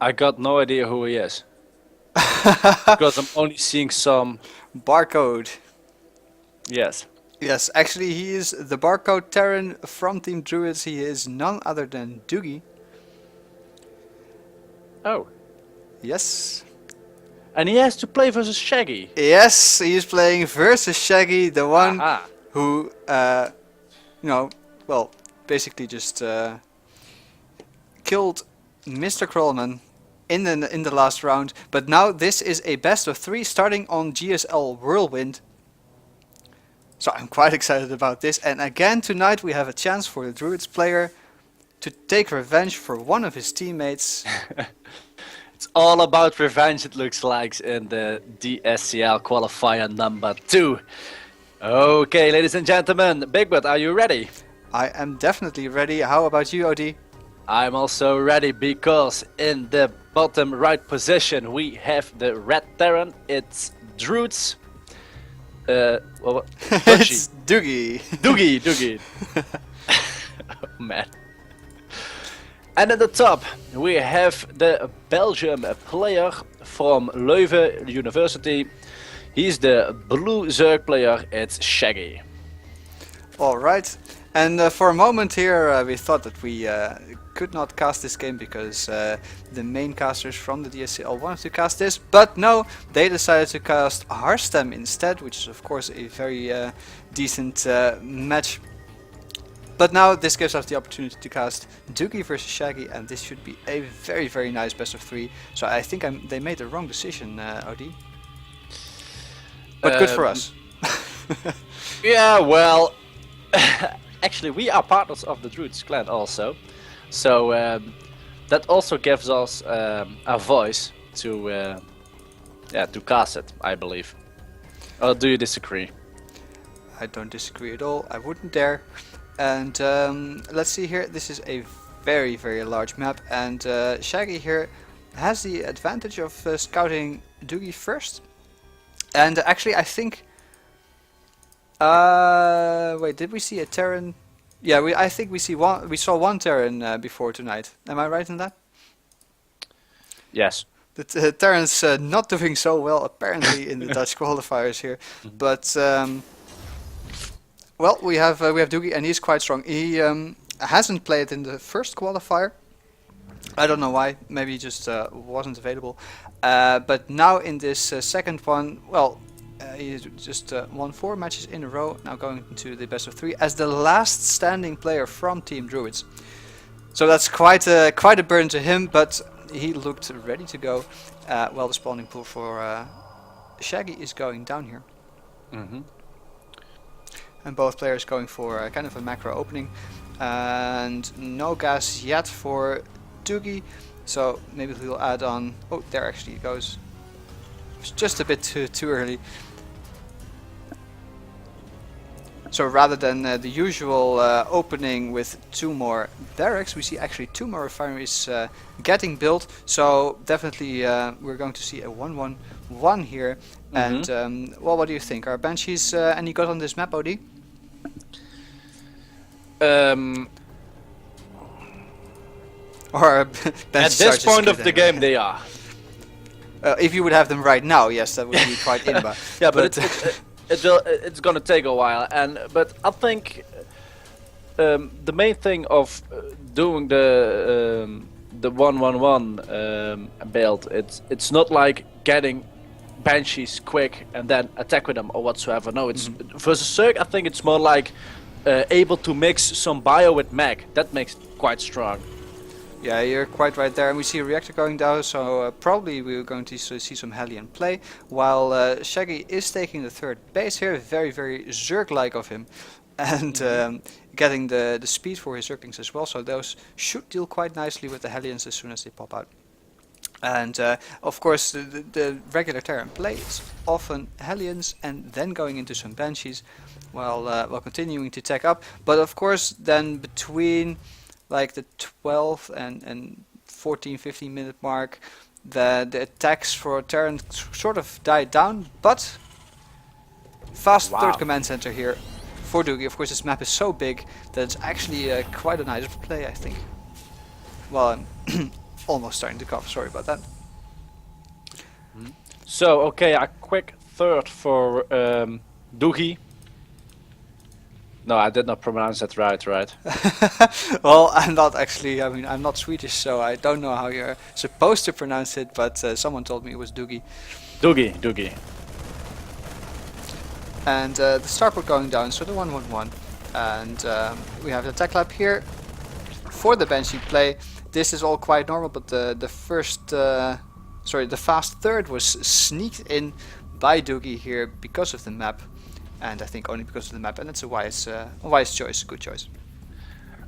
I got no idea who he is. Because I'm only seeing some... Barcode. Yes. Yes, actually he is the Barcode Terran from Team Druids. He is none other than Duggi. Oh. Yes. And he has to play versus Shaggy. Yes, he is playing versus Shaggy, the one Aha. who, well, basically just killed Mr. Krollman in the last round. But now this is a best of 3 starting on GSL Whirlwind. So I'm quite excited about this. And again tonight we have a chance for the Druids player to take revenge for one of his teammates. It's all about revenge, it looks like, in the DSCL qualifier number 2. Okay, ladies and gentlemen, Bigbert, are you ready? I am definitely ready. How about you, OD? I'm also ready because in the bottom right position we have the red Terran. It's Druids. It's Duggi. Duggi. Oh, man. And at the top we have the Belgium player from Leuven University. He's the blue Zerg player, it's Shaggy. Alright, and for a moment here we thought that we could not cast this game because the main casters from the DSCL wanted to cast this, but no, they decided to cast Harstem instead, which is of course a very decent match. But now this gives us the opportunity to cast Duggi versus Shaggy, and this should be a very, very nice best of 3. So I think they made the wrong decision, OD. But good for us. Yeah, well, actually we are partners of the Druids clan also. So that also gives us a voice to cast it, I believe. Or do you disagree? I don't disagree at all. I wouldn't dare. And let's see here. This is a very, very large map, and Shaggy here has the advantage of scouting Duggi first. And actually, I think. Wait, did we see a Terran? Yeah, I think we saw one Terran before tonight. Am I right in that? Yes. The Terran's not doing so well apparently in the Dutch qualifiers here, but. Well, we have Duggi, and he's quite strong. He hasn't played in the first qualifier. I don't know why. Maybe he just wasn't available. But now in this second one, well, he just won 4 matches in a row. Now going into the best of 3 as the last standing player from Team Druids. So that's quite a burden to him. But he looked ready to go. Well, the spawning pool for Shaggy is going down here. And both players going for kind of a macro opening, and no gas yet for Duggi, so maybe he'll add on. Oh, there actually goes. It's just a bit too early. So rather than the usual opening with 2 more barracks, we see actually 2 more refineries getting built. So definitely we're going to see a 1-1-1 here. And well, what do you think? Are Banshees any good on this map, OD? Or at this point of the game, they are. If you would have them right now, yes, that would be quite imba. Yeah, but it's gonna take a while, but I think the main thing of doing the 1-1-1 build, it's not like getting Banshees quick and then attack with them or whatsoever. No, it's versus Zerg. I think it's more like able to mix some bio with mag. That makes it quite strong. Yeah, you're quite right there. And we see a reactor going down, so probably we're going to see some Hellion play. While Shaggy is taking the 3rd base here, very, very Zerg-like of him. And getting the speed for his Zerglings as well, so those should deal quite nicely with the Hellions as soon as they pop out. And of course the regular Terran play is often Hellions and then going into some Banshees while continuing to tech up. But of course then between like the 12 and 14-15 minute mark the attacks for Terran sort of died down, but fast 3rd command center here for Duggi. Of course this map is so big that it's actually quite a nice play, I think. Well, almost starting to cough. Sorry about that. So, okay, a quick third for Duggi. No, I did not pronounce that right. Well, I'm not actually. I mean, I'm not Swedish, so I don't know how you're supposed to pronounce it. But someone told me it was Duggi. Duggi. And the starport going down, so the 1-1-1. And we have the tech lab here for the Banshee play. This is all quite normal, but the fast third was sneaked in by Duggi here because of the map. And I think only because of the map, and it's a wise choice, a good choice.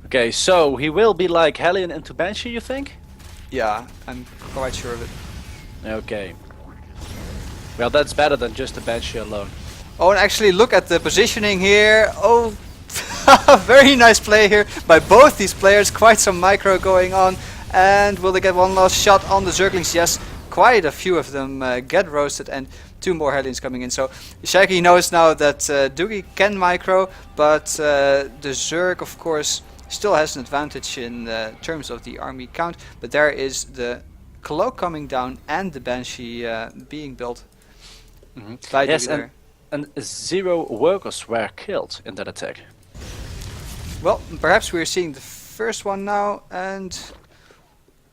Okay, so he will be like Hellion into Banshee, you think? Yeah, I'm quite sure of it. Okay. Well, that's better than just the Banshee alone. Oh, and actually look at the positioning here. Oh, very nice play here by both these players. Quite some micro going on. And will they get one last shot on the Zerglings? Yes, quite a few of them get roasted, and 2 more Hellions coming in. So Shaggy knows now that Duggi can micro, but the Zerg, of course, still has an advantage in terms of the army count. But there is the Cloak coming down and the Banshee being built by Yes, Duggi there. and 0 workers were killed in that attack. Well, perhaps we're seeing the first one now, and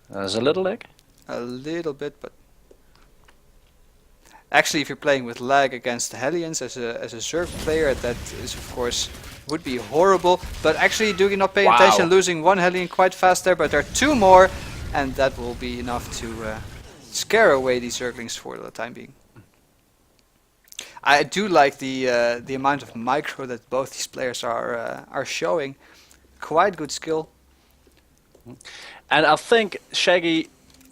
There's a little lag. a little bit, but actually, if you're playing with lag against the Hellions as a Zerg player, that is, of course, would be horrible. But actually, Duggi not paying attention, losing 1 Hellion quite fast there, but there are 2 more, and that will be enough to scare away these Zerglings for the time being. I do like the amount of micro that both these players are showing. Quite good skill. And I think Shaggy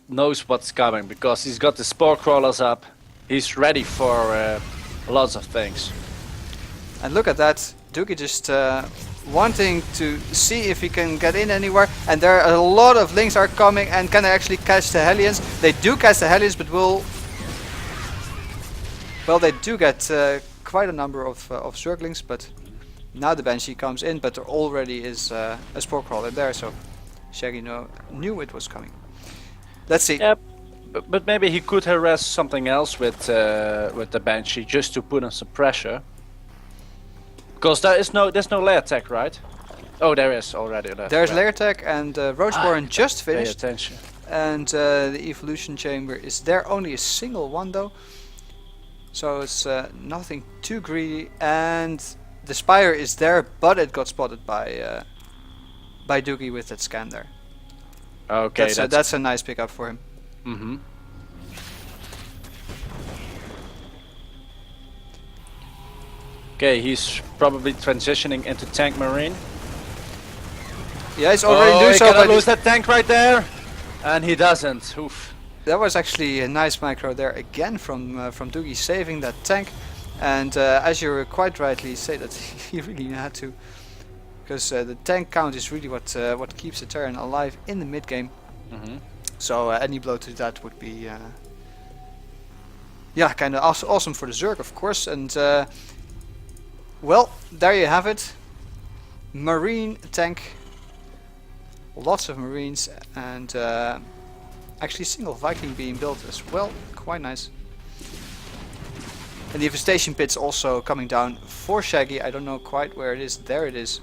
knows what's coming because he's got the spore crawlers up. He's ready for lots of things. And look at that, Duggi just wanting to see if he can get in anywhere. And there are a lot of links are coming, and can they actually catch the Hellions? They do catch the Hellions, but well, they do get quite a number of Zerglings, but now the Banshee comes in, but there already is a spore crawler there, so Shaggy knew it was coming. Let's see. Yep. But maybe he could harass something else with the Banshee just to put on some pressure. Because there's no lair attack, right? Oh, there is already. There's lair attack, and Roachborn just Pay finished. attention. And the evolution chamber is there, only a single one though. So it's nothing too greedy, and the Spire is there, but it got spotted by Duggi with that scan there. Okay, that's a nice pickup for him. Mm-hmm. Okay, he's probably transitioning into tank marine. Yeah, he's already doing he so. cannot But lose that tank right there, and he doesn't. Oof. that was actually a nice micro there again from Duggi, saving that tank. And as you quite rightly say, that he really had to, because the tank count is really what keeps the Terran alive in the mid game. Mm-hmm. So any blow to that would be yeah, kind of awesome for the Zerg, of course. And well, there you have it. Marine tank, lots of Marines, and actually single Viking being built as well, quite nice. And the infestation pit's also coming down for Shaggy. I don't know quite where it is. There it is,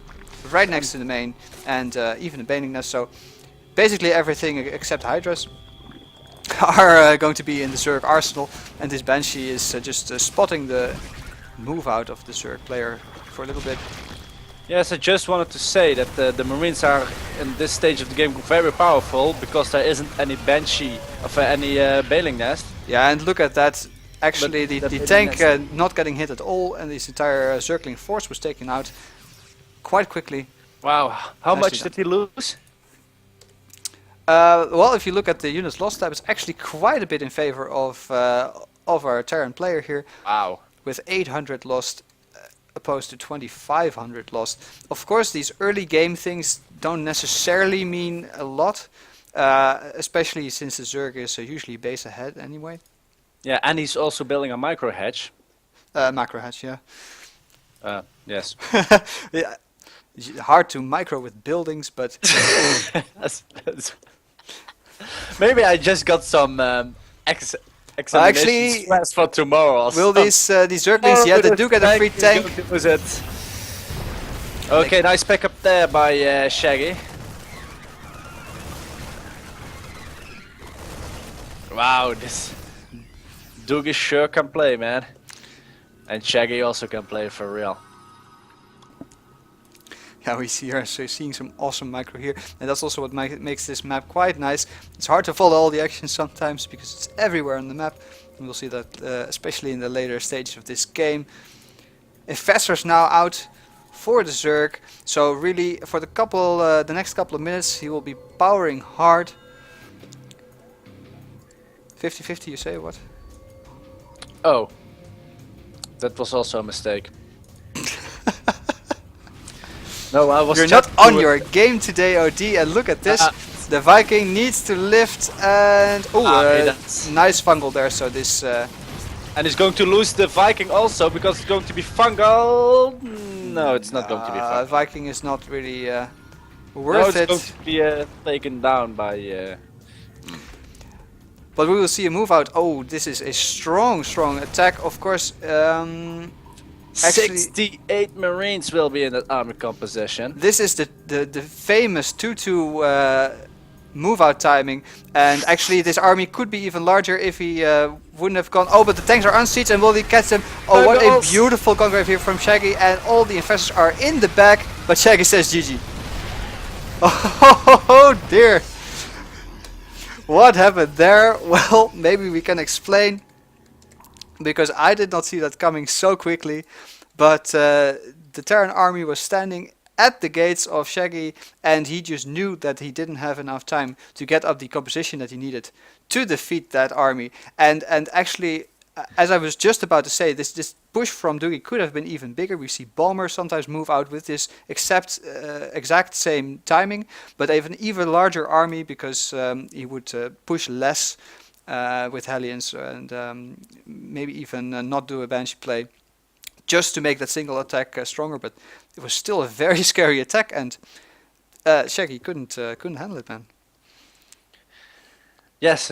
right next to the main, and even the baning nest. So basically everything except Hydras are going to be in the Zerg arsenal, and this Banshee is just spotting the move out of the Zerg player for a little bit. Yes, I just wanted to say that the Marines are in this stage of the game very powerful because there isn't any Banshee of any bailing nest. Yeah, and look at that. Actually, But the that tank bailing not getting hit at all, and this entire Zergling force was taken out quite quickly. Wow, how Nicely much done. did he lose? Well, if you look at the units lost tab, it's actually quite a bit in favor of our Terran player here, Wow. with 800 lost opposed to 2500 lost. Of course, these early game things don't necessarily mean a lot, especially since the Zerg is usually base ahead anyway. Yeah, and he's also building a micro hedge. Macro hatch, yeah. Yes. Yeah. Hard to micro with buildings, but Maybe I just got some examination Actually, stress for tomorrow. Or will something. these Zerglings? Yeah, they the do get a free is tank. going to lose it. Okay, nice pick up there by Shaggy. Wow, this Duggi sure can play, man. And Shaggy also can play for real. Yeah, we see here, so seeing some awesome micro here, and that's also what makes this map quite nice. It's hard to follow all the action sometimes because it's everywhere on the map. And we'll see that especially in the later stages of this game. Infestor's now out for the Zerg, so really for the next couple of minutes he will be powering hard. 50-50, you say, what? Oh, that was also a mistake. No, I was. You're just not on doing- your game today, OD, and look at this. The Viking needs to lift, and that's- nice fungal there. So this And he's going to lose the Viking also because it's going to be fungal. No, it's not going to be fungal. Viking is not really No, worth it's it. going to be taken down by. But we will see a move out. Oh, this is a strong attack. Of course, actually, 68 Marines will be in that army composition. this is the famous 2-2 move out timing, and actually this army could be even larger if he wouldn't have gone. Oh, but the tanks are unsieged, and will he catch them? Oh, what a beautiful conclave here from Shaggy, and all the infestors are in the back, but Shaggy says GG. Oh dear. What happened there? Well, maybe we can explain, because I did not see that coming so quickly, but the Terran army was standing at the gates of Shaggy, and he just knew that he didn't have enough time to get up the composition that he needed to defeat that army. And actually, as I was just about to say, this push from Duggi could have been even bigger. We see Balmer sometimes move out with this exact same timing, but even larger army, because he would push less with Hellions, and maybe even not do a Banshee play, just to make that single attack stronger. But it was still a very scary attack, and Shaggy couldn't handle it, man. Yes,